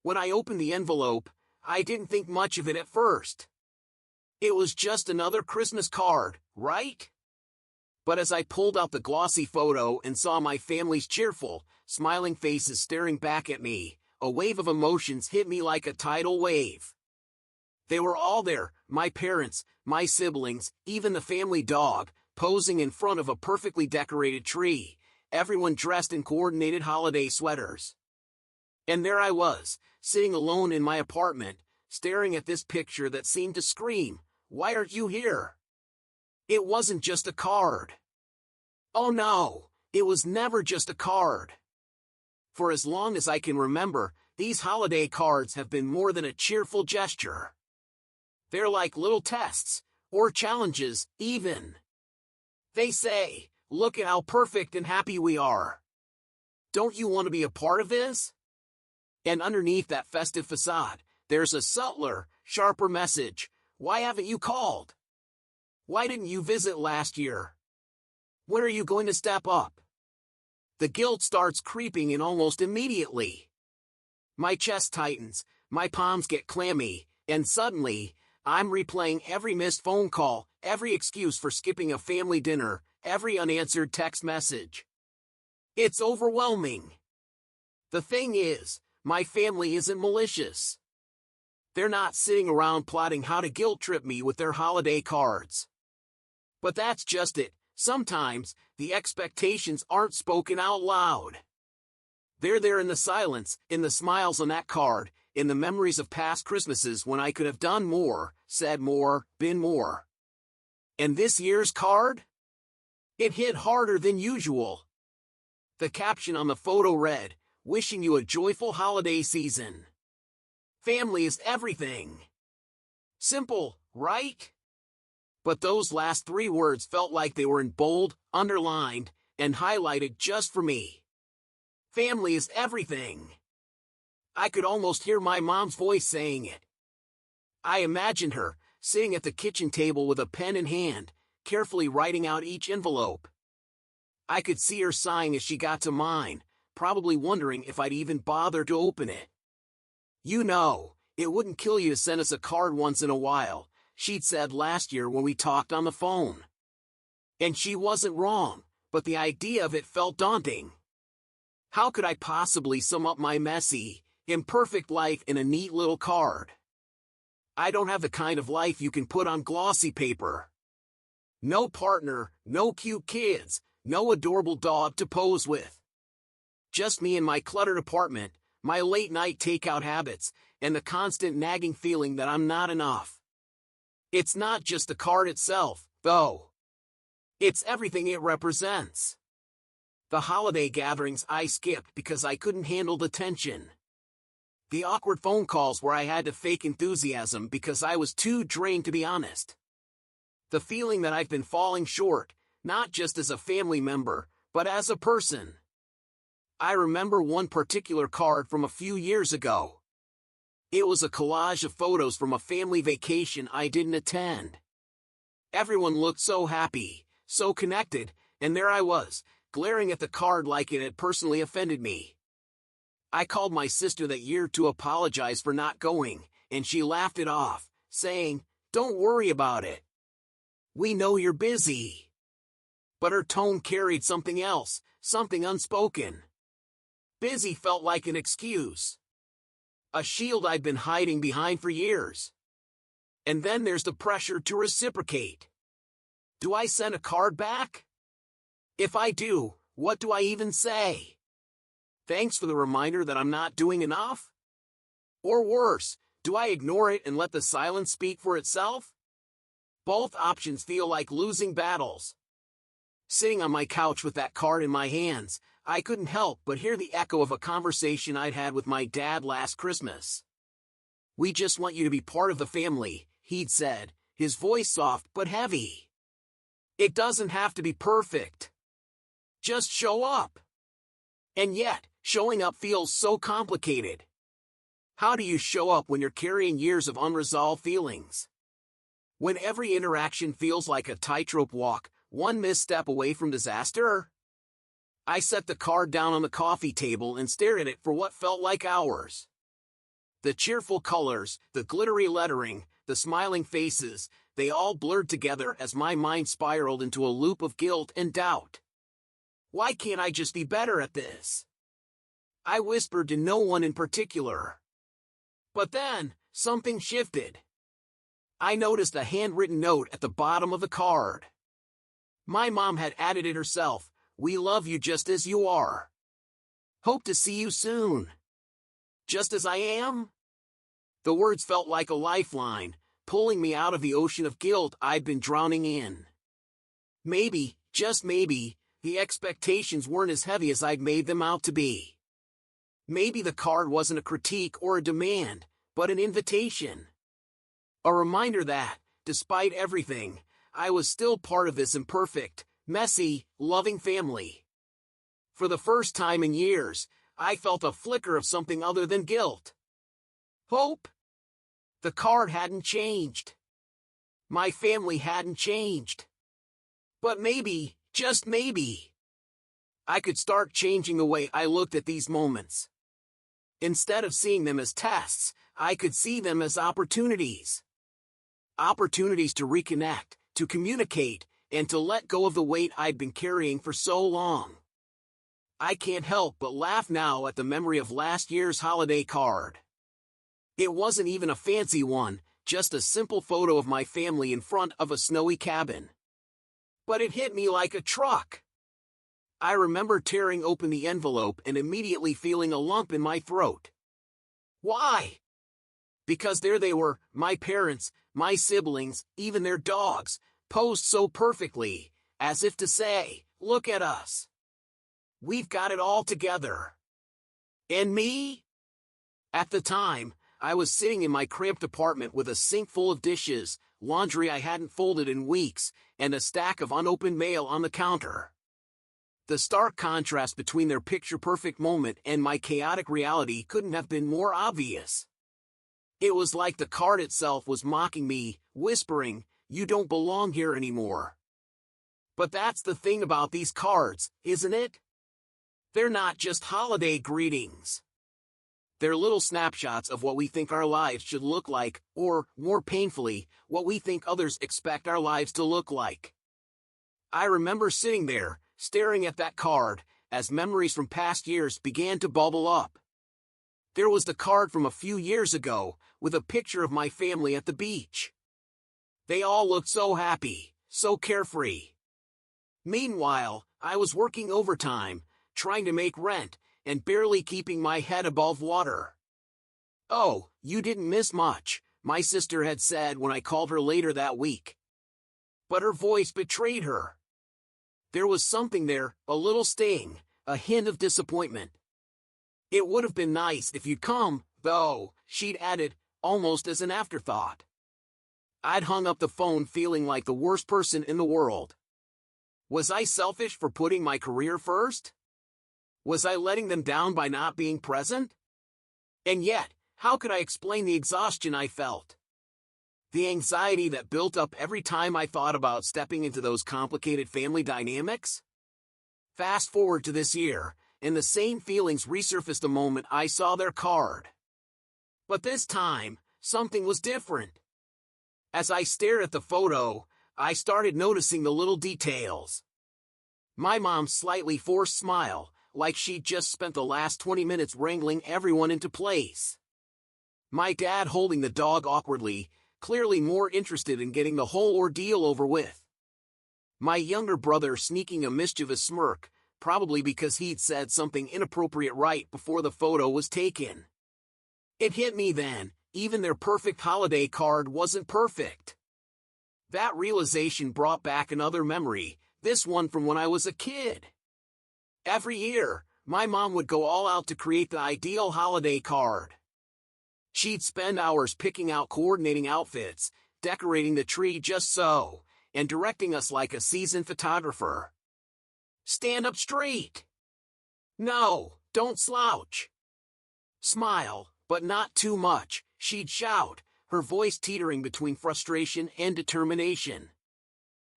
When I opened the envelope, I didn't think much of it at first. It was just another Christmas card, right? But as I pulled out the glossy photo and saw my family's cheerful, smiling faces staring back at me, a wave of emotions hit me like a tidal wave. They were all there, my parents, my siblings, even the family dog, posing in front of a perfectly decorated tree, everyone dressed in coordinated holiday sweaters. And there I was, sitting alone in my apartment, staring at this picture that seemed to scream, "Why aren't you here?" It wasn't just a card. Oh no, it was never just a card. For as long as I can remember, these holiday cards have been more than a cheerful gesture. They're like little tests, or challenges, even. They say, "Look at how perfect and happy we are. Don't you want to be a part of this?" And underneath that festive facade, there's a subtler, sharper message. Why haven't you called? Why didn't you visit last year? When are you going to step up? The guilt starts creeping in almost immediately. My chest tightens, my palms get clammy, and suddenly, I'm replaying every missed phone call, every excuse for skipping a family dinner, every unanswered text message. It's overwhelming. The thing is, my family isn't malicious. They're not sitting around plotting how to guilt trip me with their holiday cards. But that's just it. Sometimes, the expectations aren't spoken out loud. They're there in the silence, in the smiles on that card, in the memories of past Christmases when I could have done more, said more, been more. And this year's card? It hit harder than usual. The caption on the photo read, "Wishing you a joyful holiday season. Family is everything." Simple, right? But those last three words felt like they were in bold, underlined, and highlighted just for me. Family is everything. I could almost hear my mom's voice saying it. I imagined her, sitting at the kitchen table with a pen in hand, carefully writing out each envelope. I could see her sighing as she got to mine, probably wondering if I'd even bother to open it. "You know, it wouldn't kill you to send us a card once in a while," she'd said last year when we talked on the phone. And she wasn't wrong, but the idea of it felt daunting. How could I possibly sum up my messy, imperfect life in a neat little card? I don't have the kind of life you can put on glossy paper. No partner, no cute kids, no adorable dog to pose with. Just me in my cluttered apartment, my late-night takeout habits, and the constant nagging feeling that I'm not enough. It's not just the card itself, though. It's everything it represents. The holiday gatherings I skipped because I couldn't handle the tension. The awkward phone calls where I had to fake enthusiasm because I was too drained to be honest. The feeling that I've been falling short, not just as a family member, but as a person. I remember one particular card from a few years ago. It was a collage of photos from a family vacation I didn't attend. Everyone looked so happy, so connected, and there I was, glaring at the card like it had personally offended me. I called my sister that year to apologize for not going, and she laughed it off, saying, "Don't worry about it. We know you're busy." But her tone carried something else, something unspoken. Busy felt like an excuse. A shield I'd been hiding behind for years. And then there's the pressure to reciprocate. Do I send a card back? If I do, what do I even say? Thanks for the reminder that I'm not doing enough? Or worse, do I ignore it and let the silence speak for itself? Both options feel like losing battles. Sitting on my couch with that card in my hands, I couldn't help but hear the echo of a conversation I'd had with my dad last Christmas. "We just want you to be part of the family," he'd said, his voice soft but heavy. "It doesn't have to be perfect. Just show up." And yet, showing up feels so complicated. How do you show up when you're carrying years of unresolved feelings? When every interaction feels like a tightrope walk, one misstep away from disaster? I set the card down on the coffee table and stared at it for what felt like hours. The cheerful colors, the glittery lettering, the smiling faces, they all blurred together as my mind spiraled into a loop of guilt and doubt. Why can't I just be better at this? I whispered to no one in particular. But then, something shifted. I noticed a handwritten note at the bottom of the card. My mom had added it herself. "We love you just as you are. Hope to see you soon. Just as I am?" The words felt like a lifeline, pulling me out of the ocean of guilt I'd been drowning in. Maybe, just maybe, the expectations weren't as heavy as I'd made them out to be. Maybe the card wasn't a critique or a demand, but an invitation. A reminder that, despite everything, I was still part of this imperfect, messy, loving family. For the first time in years, I felt a flicker of something other than guilt. Hope. The card hadn't changed. My family hadn't changed. But maybe, just maybe, I could start changing the way I looked at these moments. Instead of seeing them as tests, I could see them as opportunities. Opportunities to reconnect, to communicate, and to let go of the weight I'd been carrying for so long. I can't help but laugh now at the memory of last year's holiday card. It wasn't even a fancy one, just a simple photo of my family in front of a snowy cabin. But it hit me like a truck. I remember tearing open the envelope and immediately feeling a lump in my throat. Why? Because there they were, my parents, my siblings, even their dogs, posed so perfectly, as if to say, "Look at us. We've got it all together." And me? At the time, I was sitting in my cramped apartment with a sink full of dishes, laundry I hadn't folded in weeks, and a stack of unopened mail on the counter. The stark contrast between their picture-perfect moment and my chaotic reality couldn't have been more obvious. It was like the card itself was mocking me, whispering, "You don't belong here anymore." But that's the thing about these cards, isn't it? They're not just holiday greetings. They're little snapshots of what we think our lives should look like, or, more painfully, what we think others expect our lives to look like. I remember sitting there, staring at that card, as memories from past years began to bubble up. There was the card from a few years ago, with a picture of my family at the beach. They all looked so happy, so carefree. Meanwhile, I was working overtime, trying to make rent, and barely keeping my head above water. "Oh, you didn't miss much," my sister had said when I called her later that week. But her voice betrayed her. There was something there, a little sting, a hint of disappointment. "It would have been nice if you'd come, though," she'd added, almost as an afterthought. I'd hung up the phone feeling like the worst person in the world. Was I selfish for putting my career first? Was I letting them down by not being present? And yet, how could I explain the exhaustion I felt? The anxiety that built up every time I thought about stepping into those complicated family dynamics? Fast forward to this year, and the same feelings resurfaced the moment I saw their card. But this time, something was different. As I stared at the photo, I started noticing the little details. My mom's slightly forced smile, like she'd just spent the last 20 minutes wrangling everyone into place. My dad holding the dog awkwardly, clearly more interested in getting the whole ordeal over with. My younger brother sneaking a mischievous smirk, probably because he'd said something inappropriate right before the photo was taken. It hit me then, even their perfect holiday card wasn't perfect. That realization brought back another memory, this one from when I was a kid. Every year, my mom would go all out to create the ideal holiday card. She'd spend hours picking out coordinating outfits, decorating the tree just so, and directing us like a seasoned photographer. "Stand up straight. No, don't slouch. Smile, but not too much," she'd shout, her voice teetering between frustration and determination.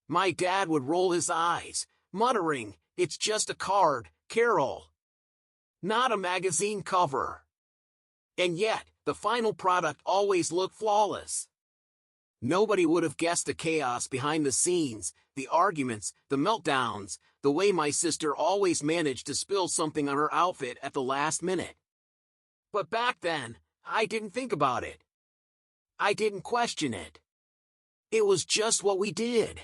My dad would roll his eyes, muttering, "It's just a card, Carol. Not a magazine cover." And yet, the final product always looked flawless. Nobody would have guessed the chaos behind the scenes, the arguments, the meltdowns, the way my sister always managed to spill something on her outfit at the last minute. But back then, I didn't think about it. I didn't question it. It was just what we did.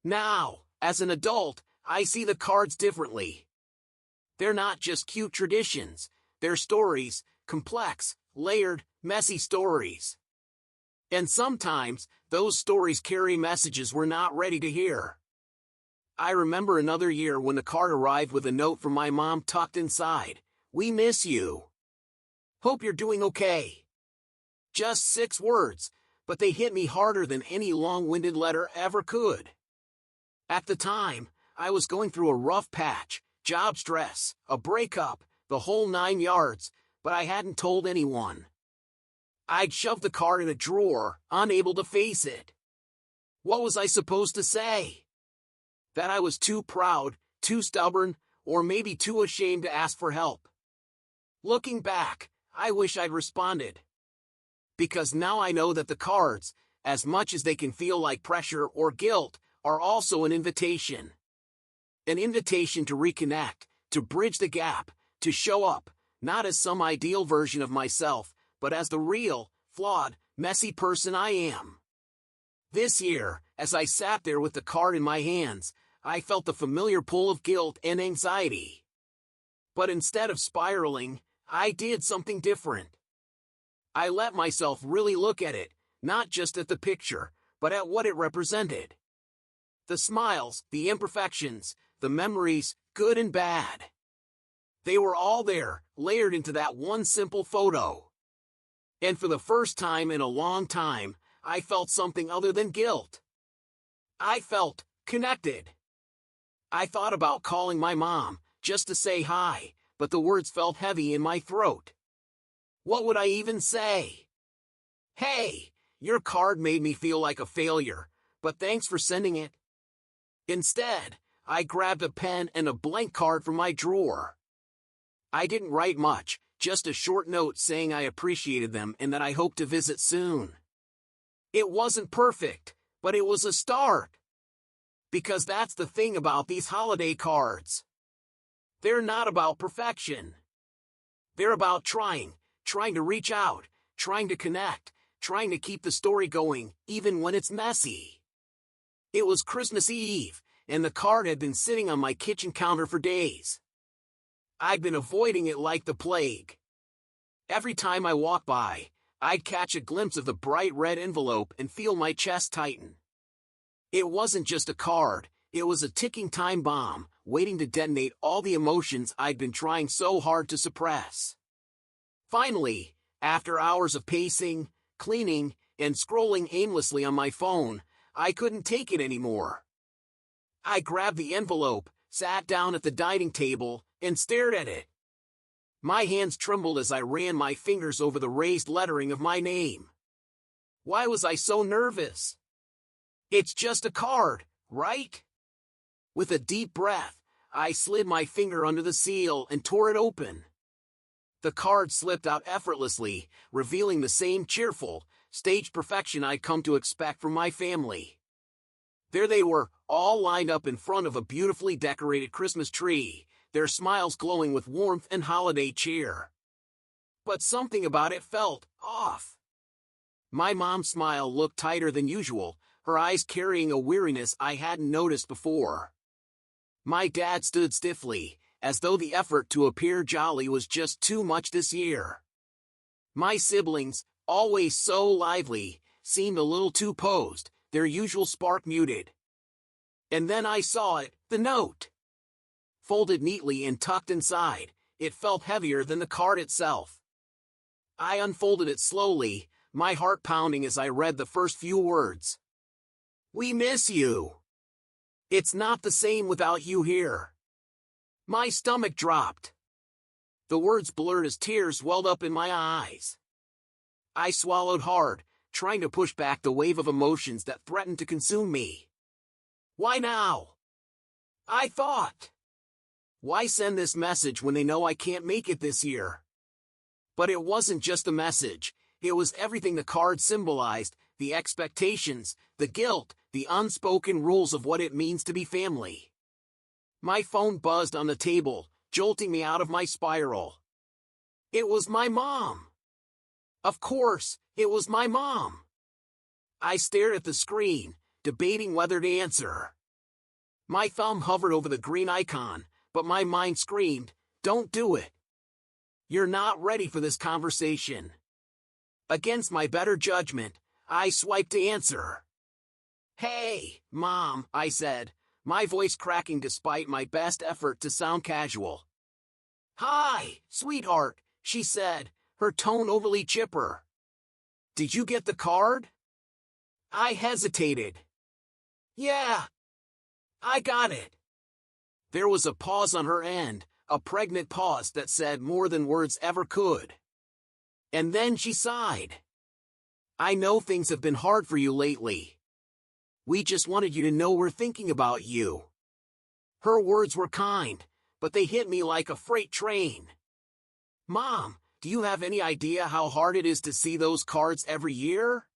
Now, as an adult, I see the cards differently. They're not just cute traditions, they're stories, complex, layered, messy stories. And sometimes, those stories carry messages we're not ready to hear. I remember another year when the card arrived with a note from my mom tucked inside. "We miss you. Hope you're doing okay." Just 6 words, but they hit me harder than any long-winded letter ever could. At the time, I was going through a rough patch, job stress, a breakup, the whole 9 yards, but I hadn't told anyone. I'd shoved the card in a drawer, unable to face it. What was I supposed to say? That I was too proud, too stubborn, or maybe too ashamed to ask for help. Looking back, I wish I'd responded. Because now I know that the cards, as much as they can feel like pressure or guilt, are also an invitation. An invitation to reconnect, to bridge the gap, to show up, not as some ideal version of myself, but as the real, flawed, messy person I am. This year, as I sat there with the card in my hands, I felt the familiar pull of guilt and anxiety. But instead of spiraling, I did something different. I let myself really look at it, not just at the picture, but at what it represented. The smiles, the imperfections, the memories, good and bad. They were all there, layered into that one simple photo. And for the first time in a long time, I felt something other than guilt. I felt connected. I thought about calling my mom, just to say hi, but the words felt heavy in my throat. What would I even say? "Hey, your card made me feel like a failure, but thanks for sending it." Instead, I grabbed a pen and a blank card from my drawer. I didn't write much, just a short note saying I appreciated them and that I hoped to visit soon. It wasn't perfect, but it was a start. Because that's the thing about these holiday cards. They're not about perfection. They're about trying to reach out, trying to connect, trying to keep the story going, even when it's messy. It was Christmas Eve, and the card had been sitting on my kitchen counter for days. I'd been avoiding it like the plague. Every time I walked by, I'd catch a glimpse of the bright red envelope and feel my chest tighten. It wasn't just a card, it was a ticking time bomb, waiting to detonate all the emotions I'd been trying so hard to suppress. Finally, after hours of pacing, cleaning, and scrolling aimlessly on my phone, I couldn't take it anymore. I grabbed the envelope, sat down at the dining table, and stared at it. My hands trembled as I ran my fingers over the raised lettering of my name. Why was I so nervous? It's just a card, right? With a deep breath, I slid my finger under the seal and tore it open. The card slipped out effortlessly, revealing the same cheerful, staged perfection I'd come to expect from my family. There they were, all lined up in front of a beautifully decorated Christmas tree, their smiles glowing with warmth and holiday cheer. But something about it felt off. My mom's smile looked tighter than usual, her eyes carrying a weariness I hadn't noticed before. My dad stood stiffly, as though the effort to appear jolly was just too much this year. My siblings, always so lively, seemed a little too posed, their usual spark muted. And then I saw it, the note. Folded neatly and tucked inside, it felt heavier than the card itself. I unfolded it slowly, my heart pounding as I read the first few words. "We miss you. It's not the same without you here." My stomach dropped. The words blurred as tears welled up in my eyes. I swallowed hard, trying to push back the wave of emotions that threatened to consume me. Why now? I thought. Why send this message when they know I can't make it this year? But it wasn't just a message. It was everything the card symbolized: the expectations, the guilt, the unspoken rules of what it means to be family. My phone buzzed on the table, jolting me out of my spiral. It was my mom. Of course, it was my mom. I stared at the screen, debating whether to answer. My thumb hovered over the green icon, but my mind screamed, "Don't do it. You're not ready for this conversation." Against my better judgment, I swiped to answer. "Hey, Mom," I said, my voice cracking despite my best effort to sound casual. "Hi, sweetheart," she said, her tone overly chipper. "Did you get the card?" I hesitated. "Yeah, I got it." There was a pause on her end, a pregnant pause that said more than words ever could. And then she sighed. "I know things have been hard for you lately. We just wanted you to know we're thinking about you." Her words were kind, but they hit me like a freight train. "Mom, do you have any idea how hard it is to see those cards every year?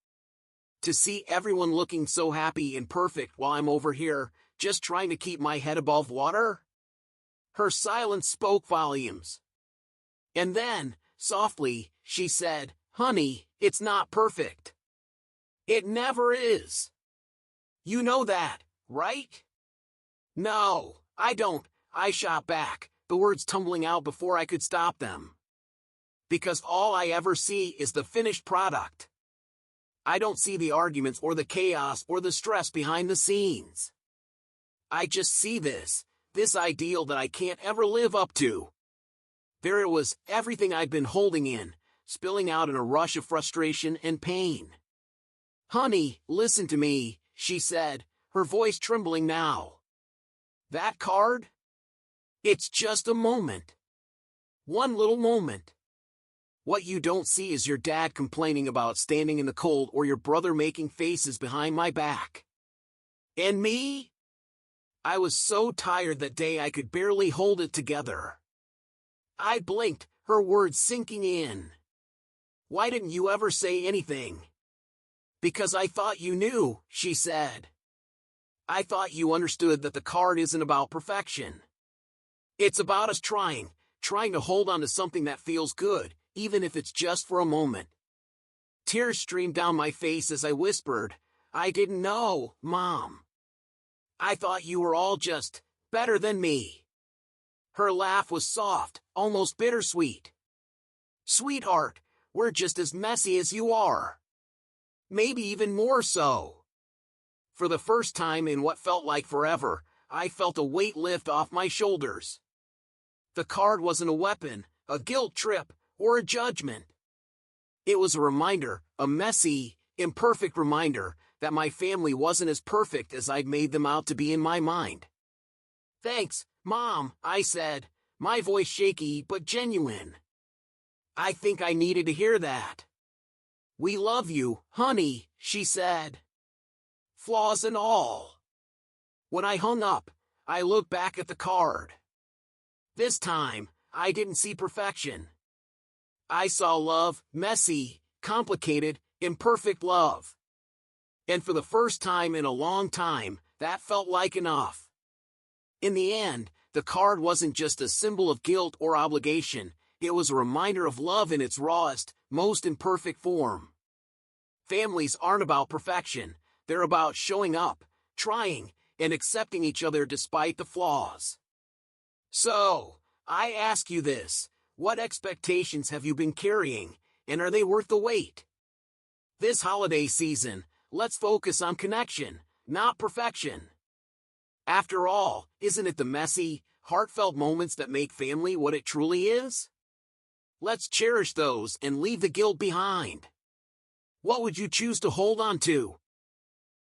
To see everyone looking so happy and perfect while I'm over here, just trying to keep my head above water?" Her silence spoke volumes. And then, softly, she said, "Honey, it's not perfect. It never is. You know that, right?" "No, I don't," I shot back, the words tumbling out before I could stop them. "Because all I ever see is the finished product. I don't see the arguments or the chaos or the stress behind the scenes. I just see this ideal that I can't ever live up to." There it was, everything I'd been holding in, spilling out in a rush of frustration and pain. "Honey, listen to me," she said, her voice trembling now. "That card? It's just a moment. One little moment. What you don't see is your dad complaining about standing in the cold or your brother making faces behind my back. And me? I was so tired that day I could barely hold it together." I blinked, her words sinking in. "Why didn't you ever say anything?" "Because I thought you knew," she said. "I thought you understood that the card isn't about perfection. It's about us trying to hold on to something that feels good, even if it's just for a moment." Tears streamed down my face as I whispered, "I didn't know, Mom. I thought you were all just better than me." Her laugh was soft, almost bittersweet. "Sweetheart, we're just as messy as you are. Maybe even more so." For the first time in what felt like forever, I felt a weight lift off my shoulders. The card wasn't a weapon, a guilt trip, or a judgment. It was a reminder, a messy, imperfect reminder, that my family wasn't as perfect as I'd made them out to be in my mind. "Thanks, Mom," I said, my voice shaky but genuine. "I think I needed to hear that." "We love you, honey," she said. Flaws and all. When I hung up, I looked back at the card. This time, I didn't see perfection. I saw love, messy, complicated, imperfect love. And for the first time in a long time, that felt like enough. In the end, the card wasn't just a symbol of guilt or obligation, it was a reminder of love in its rawest, most imperfect form. Families aren't about perfection, they're about showing up, trying, and accepting each other despite the flaws. So, I ask you this, what expectations have you been carrying, and are they worth the wait? This holiday season, let's focus on connection, not perfection. After all, isn't it the messy, heartfelt moments that make family what it truly is? Let's cherish those and leave the guilt behind. What would you choose to hold on to?